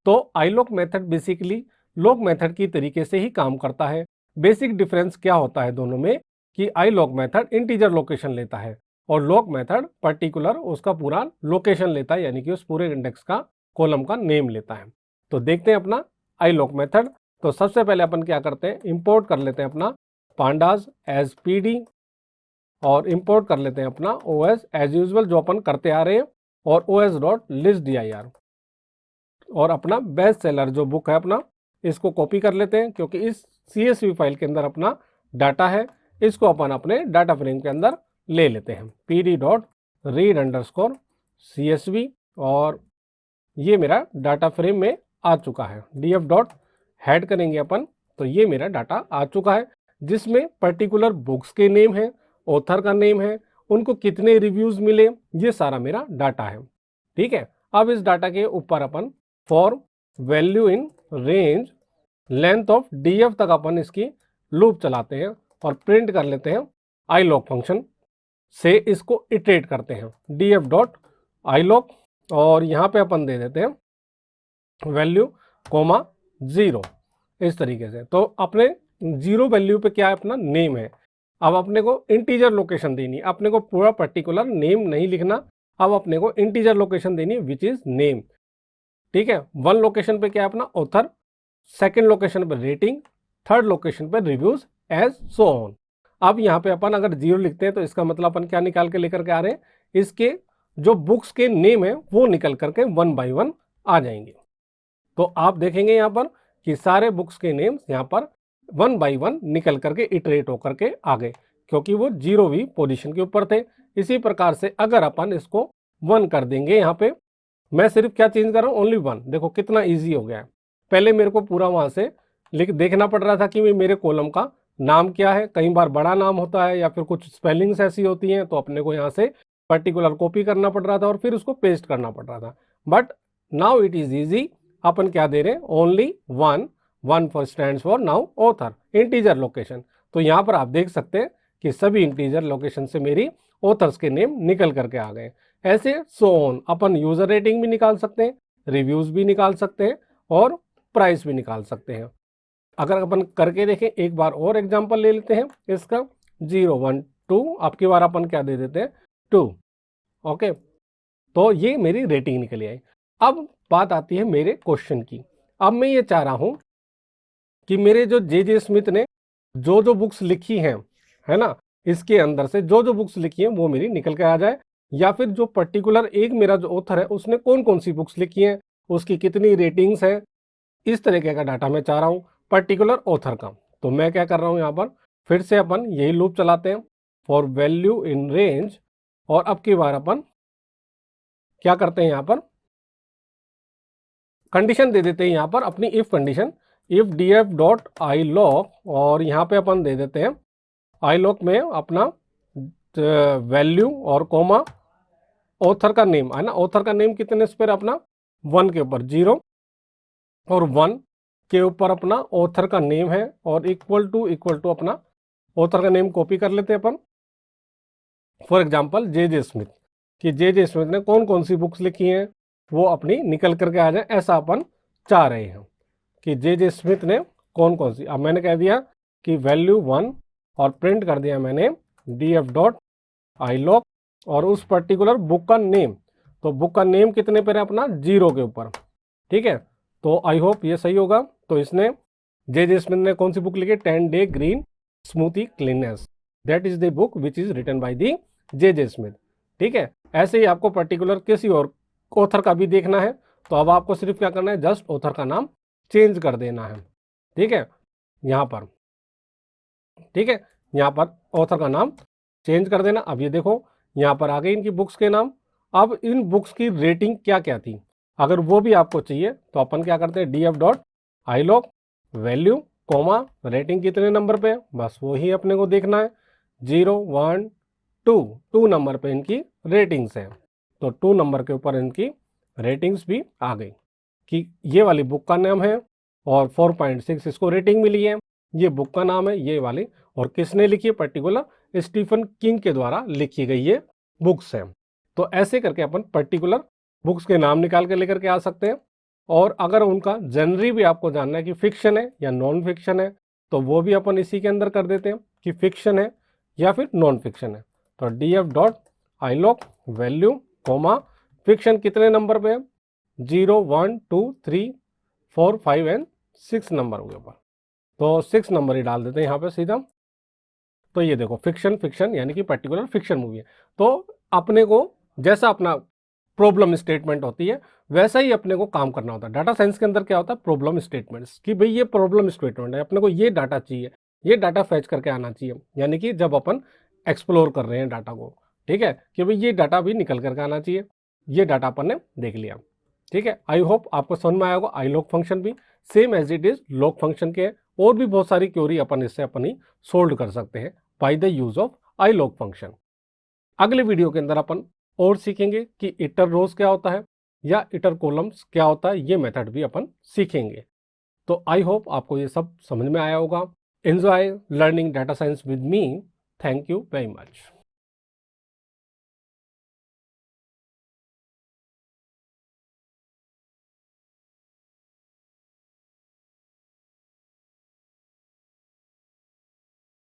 तो आईलॉक method basically lock method की तरीके से ही काम करता है। बेसिक डिफरेंस क्या होता है दोनों में कि आईलॉक मेथड इंटीजर लोकेशन लेता है और लॉक मेथड पर्टिकुलर उसका पूरा लोकेशन लेता है, यानी कि उस पूरे इंडेक्स का कॉलम का नेम लेता है। तो देखते हैं अपना आईलॉक मेथड। तो सबसे पहले अपन क्या करते हैं, इंपोर्ट कर लेते हैं अपना पांडास एज पीडी और इंपोर्ट कर लेते हैं अपना ओएस एज यूजुअल जो अपन करते आ रहे हैं और os.listdir और अपना बेस्ट सेलर जो बुक है अपना इसको कॉपी कर लेते हैं, क्योंकि इस CSV फाइल के अंदर अपना डाटा है, इसको अपन अपने डाटा फ्रेम के अंदर ले लेते हैं pd.read_csv और ये मेरा डाटा फ्रेम में आ चुका है। df.head करेंगे अपन तो ये मेरा डाटा आ चुका है, जिसमें पर्टिकुलर बुक्स के नेम है, ऑथर का नेम है, उनको कितने रिव्यूज मिले, ये सारा मेरा डाटा है। ठीक है, अब इस डाटा के ऊपर अपन for value in range length of df तक अपन इसकी लूप चलाते हैं और प्रिंट कर लेते हैं ilock फंक्शन से, इसको इटरेट करते हैं df.ilock और यहाँ पे अपन दे देते हैं वैल्यू कोमा 0 इस तरीके से। तो अपने 0 वैल्यू पे क्या है, अपना नेम है। अब अपने को इंटीजर लोकेशन देनी है, अपने को पूरा पर्टिकुलर नेम नहीं लिखना, अब अपने को इंटीजर लोकेशन देनी है विच इज नेम। ठीक है, 1 लोकेशन पे क्या है अपना ऑथर, सेकंड लोकेशन पे रेटिंग, थर्ड लोकेशन पे रिव्यूज एज सो ऑन। अब यहाँ पे अपन अगर 0 लिखते हैं तो इसका मतलब अपन क्या निकाल के लेकर के आ रहे हैं, इसके जो बुक्स के नेम है वो निकल करके 1 बाय 1 आ जाएंगे। तो आप देखेंगे यहाँ पर कि सारे बुक्स के नेम्स यहाँ पर 1 बाय 1 निकल करके इटरेट होकर के आ गए, क्योंकि वो 0वीं पोजीशन के ऊपर थे। इसी प्रकार से अगर अपन इसको 1 कर देंगे, यहाँ पे मैं सिर्फ क्या चेंज कर रहा हूँ, ओनली 1। देखो कितना ईजी हो गया है। पहले मेरे को पूरा वहां से देखना पड़ रहा था कि मेरे कॉलम का नाम क्या है, कई बार बड़ा नाम होता है या फिर कुछ स्पेलिंग्स ऐसी होती हैं, तो अपने को यहाँ से पर्टिकुलर कॉपी करना पड़ रहा था और फिर उसको पेस्ट करना पड़ रहा था। But now it is easy, अपन क्या दे रहे हैं, only 1 for stands for now author integer location. तो यहाँ पर आप देख सकते हैं कि सभी इंटीजर लोकेशन से मेरी ऑथर्स के नेम निकल करके आ गए। ऐसे so on upon user rating भी निकाल सकते हैं, रिव्यूज भी निकाल सकते हैं और प्राइस भी निकाल सकते हैं। अगर अपन करके देखें, एक बार और एग्जांपल ले लेते हैं इसका 0 1 2, अब की बार अपन क्या दे देते हैं 2। ओके, तो ये मेरी रेटिंग निकली आई। अब बात आती है मेरे क्वेश्चन की। अब मैं ये चाह रहा हूं कि मेरे जो जे स्मिथ ने जो बुक्स लिखी हैं, है ना, इसके अंदर से जो बुक्स लिखी हैं वो मेरी निकल के आ जाए, या फिर जो पर्टिकुलर एक मेरा जो ऑथर है उसने कौन कौन सी बुक्स लिखी हैं, उसकी कितनी रेटिंग्स है, इस तरीके का डाटा मैं चाह रहा हूँ पर्टिकुलर ऑथर का। तो मैं क्या कर रहा हूँ, यहाँ पर फिर से अपन यही लूप चलाते हैं फॉर वैल्यू इन रेंज, और अब की बार अपन क्या करते हैं, यहाँ पर कंडीशन दे देते हैं, यहाँ पर अपनी इफ कंडीशन, इफ df.ilock और यहाँ पे अपन दे देते हैं ilock में अपना वैल्यू और कोमा ऑथर का नेम, है ना, ऑथर का नेम कितने पर अपना 1 के ऊपर 0 और 1 के ऊपर अपना ऑथर का नेम है और इक्वल टू अपना ऑथर का नेम कॉपी कर लेते हैं अपन। फॉर एग्जांपल जे स्मिथ, कि जे स्मिथ ने कौन कौन सी बुक्स लिखी हैं वो अपनी निकल करके आ जाए, ऐसा अपन चाह रहे हैं कि जे स्मिथ ने कौन कौन सी। अब मैंने कह दिया कि वैल्यू 1 और प्रिंट कर दिया मैंने df.ilock और उस पर्टिकुलर बुक का नेम, तो बुक का नेम कितने पर है अपना 0 के ऊपर। ठीक है, तो आई होप ये सही होगा। तो इसने जे स्मिथ ने कौन सी बुक लिखी, 10 day green smoothie cleanness, that is the book which is written by the J Smith. ठीक है, ऐसे ही आपको पर्टिकुलर किसी और ऑथर का भी देखना है, तो अब आपको सिर्फ क्या करना है, जस्ट ऑथर का नाम चेंज कर देना है। ठीक है, यहाँ पर, ठीक है, यहाँ पर ऑथर का नाम चेंज कर देना। अब ये देखो यहाँ पर आ गई इनकी बुक्स के नाम। अब इन बुक्स की रेटिंग क्या क्या थी, अगर वो भी आपको चाहिए तो अपन क्या करते हैं, df.ilock वैल्यू कोमा रेटिंग कितने नंबर पे, बस वही अपने को देखना है, 0 1 2 नंबर पे इनकी रेटिंग्स है। तो 2 नंबर के ऊपर इनकी रेटिंग्स भी आ गई कि ये वाली बुक का नाम है और 4.6 इसको रेटिंग मिली है, ये बुक का नाम है ये वाली, और किसने लिखी है, पर्टिकुलर स्टीफन किंग के द्वारा लिखी गई ये बुक्स है। तो ऐसे करके अपन पर्टिकुलर बुक्स के नाम निकाल के लेकर के आ सकते हैं। और अगर उनका जनरी भी आपको जानना है कि फिक्शन है या नॉन फिक्शन है, तो वो भी अपन इसी के अंदर कर देते हैं कि फिक्शन है या फिर नॉन फिक्शन है। तो df dot iloc value comma fiction कितने नंबर पे है, 0 1 2 3 4 5 एंड 6 नंबर के ऊपर, तो 6 नंबर ही डाल देते हैं यहाँ पे सीधा। तो ये देखो फिक्शन फिक्शन यानी कि पर्टिकुलर फिक्शन मूवी है। तो अपने को जैसा अपना प्रॉब्लम स्टेटमेंट होती है वैसा ही अपने को काम करना होता है। डाटा साइंस के अंदर क्या होता है, प्रॉब्लम स्टेटमेंट्स, कि भाई ये प्रॉब्लम स्टेटमेंट है, अपने को ये डाटा चाहिए, ये डाटा फैच करके आना चाहिए, यानी कि जब अपन एक्सप्लोर कर रहे हैं डाटा को, ठीक है, कि भाई ये डाटा भी निकल करके आना चाहिए, ये डाटा अपन ने देख लिया, ठीक है। आई होप आपको समझ में आया होगा। iloc फंक्शन भी same as it is log function के और भी बहुत सारी क्वेरी अपन इससे अपनी सोल्व कर सकते हैं by the use of iloc function. अगले वीडियो के अंदर अपन और सीखेंगे कि इटर रोज क्या होता है या इटर कॉलम्स क्या होता है, ये मेथड भी अपन सीखेंगे। तो आई होप आपको ये सब समझ में आया होगा। Enjoy learning data science with me. Thank you very much.